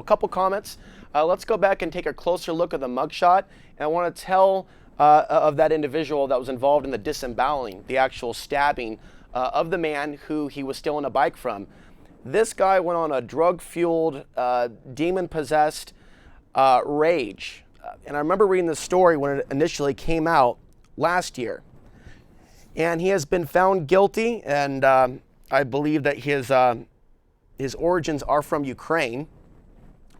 A couple comments. Let's go back and take a closer look at the mugshot. And I want to tell of that individual that was involved in the disemboweling, the actual stabbing of the man who he was stealing a bike from. This guy went on a drug-fueled, demon-possessed rage. And I remember reading this story when it initially came out last year. And he has been found guilty, and I believe that his origins are from Ukraine.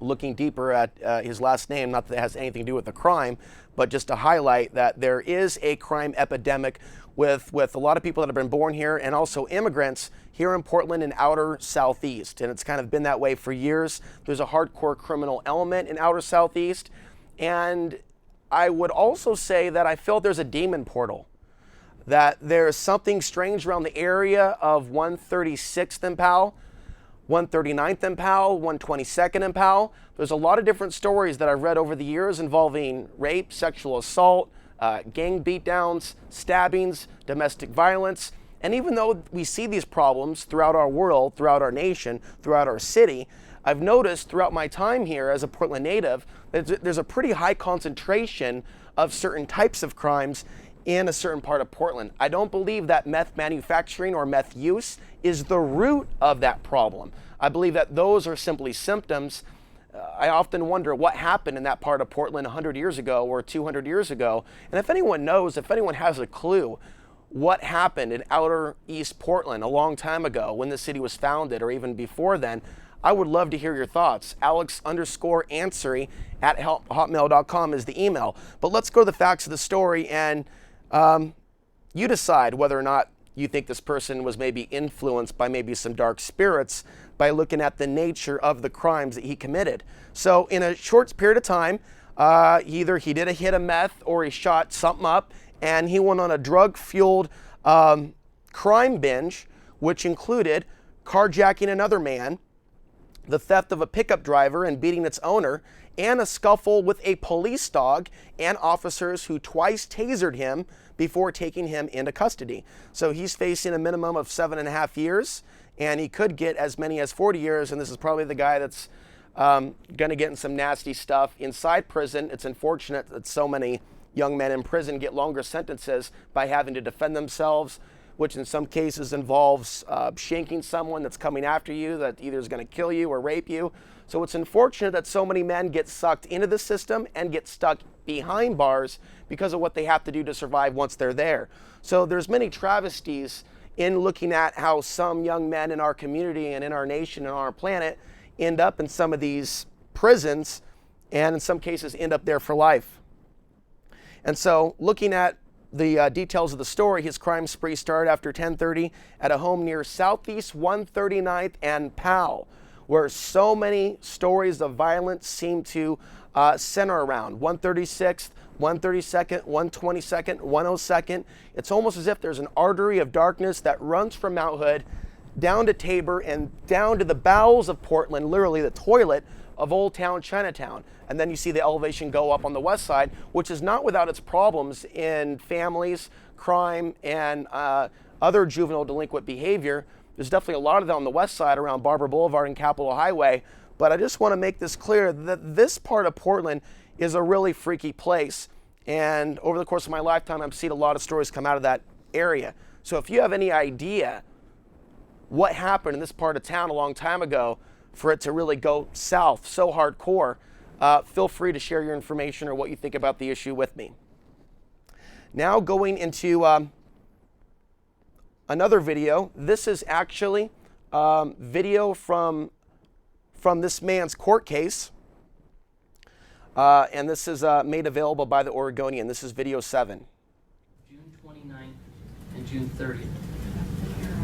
Looking deeper at his last name, not that it has anything to do with the crime, but just to highlight that there is a crime epidemic with a lot of people that have been born here and also immigrants here in Portland and outer Southeast. And it's kind of been that way for years. There's a hardcore criminal element in outer Southeast. And I would also say that I feel there's a demon portal, that there's something strange around the area of 136th and Powell, 139th and Powell, 122nd and Powell. There's a lot of different stories that I've read over the years involving rape, sexual assault, gang beatdowns, stabbings, domestic violence. And even though we see these problems throughout our world, throughout our nation, throughout our city, I've noticed throughout my time here as a Portland native that there's a pretty high concentration of certain types of crimes in a certain part of Portland. I don't believe that meth manufacturing or meth use is the root of that problem. I believe that those are simply symptoms. I often wonder what happened in that part of Portland 100 years ago or 200 years ago. And if anyone knows, if anyone has a clue what happened in outer East Portland a long time ago when the city was founded or even before then, I would love to hear your thoughts. Alex_Ansary at hotmail.com is the email. But let's go to the facts of the story, and you decide whether or not you think this person was maybe influenced by maybe some dark spirits by looking at the nature of the crimes that he committed. So in a short period of time, either he did a hit of meth or he shot something up, and he went on a drug-fueled crime binge, which included carjacking another man, the theft of a pickup driver and beating its owner, and a scuffle with a police dog and officers who twice tasered him before taking him into custody. So he's facing a minimum of 7.5 years, and he could get as many as 40 years, and this is probably the guy that's going to get in some nasty stuff inside prison. It's unfortunate that so many young men in prison get longer sentences by having to defend themselves, which in some cases involves shanking someone that's coming after you that either is going to kill you or rape you. So it's unfortunate that so many men get sucked into the system and get stuck behind bars because of what they have to do to survive once they're there. So there's many travesties in looking at how some young men in our community and in our nation and on our planet end up in some of these prisons, and in some cases end up there for life. And so looking at the details of the story, his crime spree started after 10:30 at a home near Southeast 139th and Powell, where so many stories of violence seem to center around 136th, 132nd, 122nd, 102nd. It's almost as if there's an artery of darkness that runs from Mount Hood down to Tabor and down to the bowels of Portland, literally the toilet of Old Town Chinatown. And then you see the elevation go up on the west side, which is not without its problems in families, crime, and other juvenile delinquent behavior. There's definitely a lot of that on the west side around Barber Boulevard and Capitol Highway. But I just want to make this clear that this part of Portland is a really freaky place. And over the course of my lifetime, I've seen a lot of stories come out of that area. So if you have any idea what happened in this part of town a long time ago for it to really go south so hardcore, feel free to share your information or what you think about the issue with me. Now going into another video. This is actually video from this man's court case. And this is made available by the Oregonian. This is video 7. June 29th and June 30th.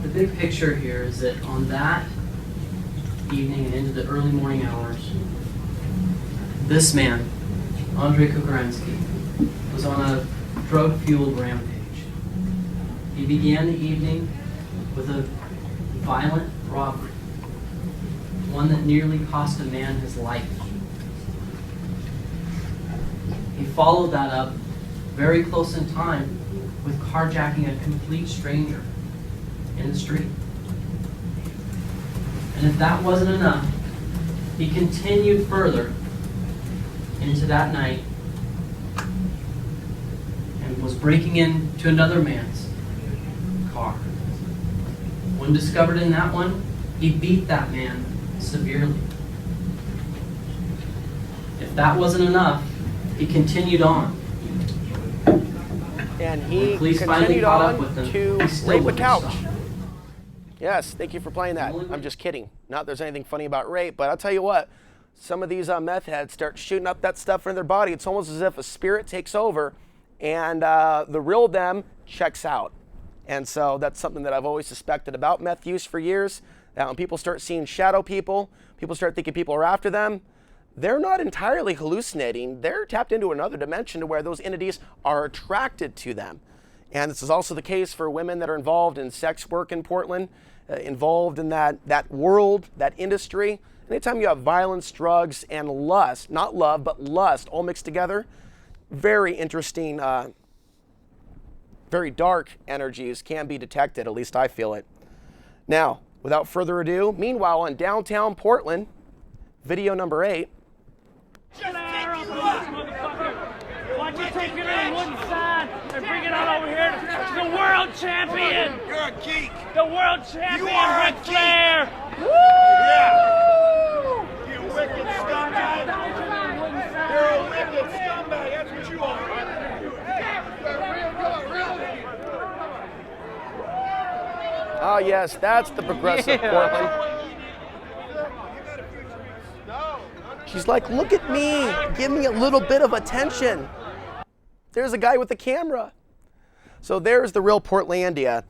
The big picture here is that on that evening and into the early morning hours, this man, Andrei Kukuranski, was on a drug-fueled rampage. He began the evening with a violent robbery, one that nearly cost a man his life. He followed that up very close in time with carjacking a complete stranger in the street. And if that wasn't enough, He continued further into that night and was breaking into another man's car. When discovered in that one, he beat that man severely. If that wasn't enough, he continued on. And he Police finally continued caught on up with him. to He still rape a wouldn't couch. stop. Yes, thank you for playing that. I'm just kidding. Not that there's anything funny about rape, but I'll tell you what, some of these meth heads start shooting up that stuff in their body. It's almost as if a spirit takes over and the real them checks out. And so that's something that I've always suspected about meth use for years, that when people start seeing shadow people start thinking people are after them, they're not entirely hallucinating. They're tapped into another dimension to where those entities are attracted to them. And this is also the case for women that are involved in sex work in Portland, involved in that world, that industry. Anytime you have violence, drugs, and lust, not love, but lust, all mixed together, very interesting, very dark energies can be detected, at least I feel it. Now, without further ado, meanwhile in downtown Portland, video number 8. Get our up on this motherfucker! Why don't you take it on one side and bring it on over here to the world champion! You're a geek! The world champion, You are a Ric geek. Flair! Woo! Yeah! You wicked scumbag! You're a wicked scumbag, that's what you are! Ah, yes, that's the progressive Portland. She's like, look at me, give me a little bit of attention. There's a guy with a camera. So there's the real Portlandia.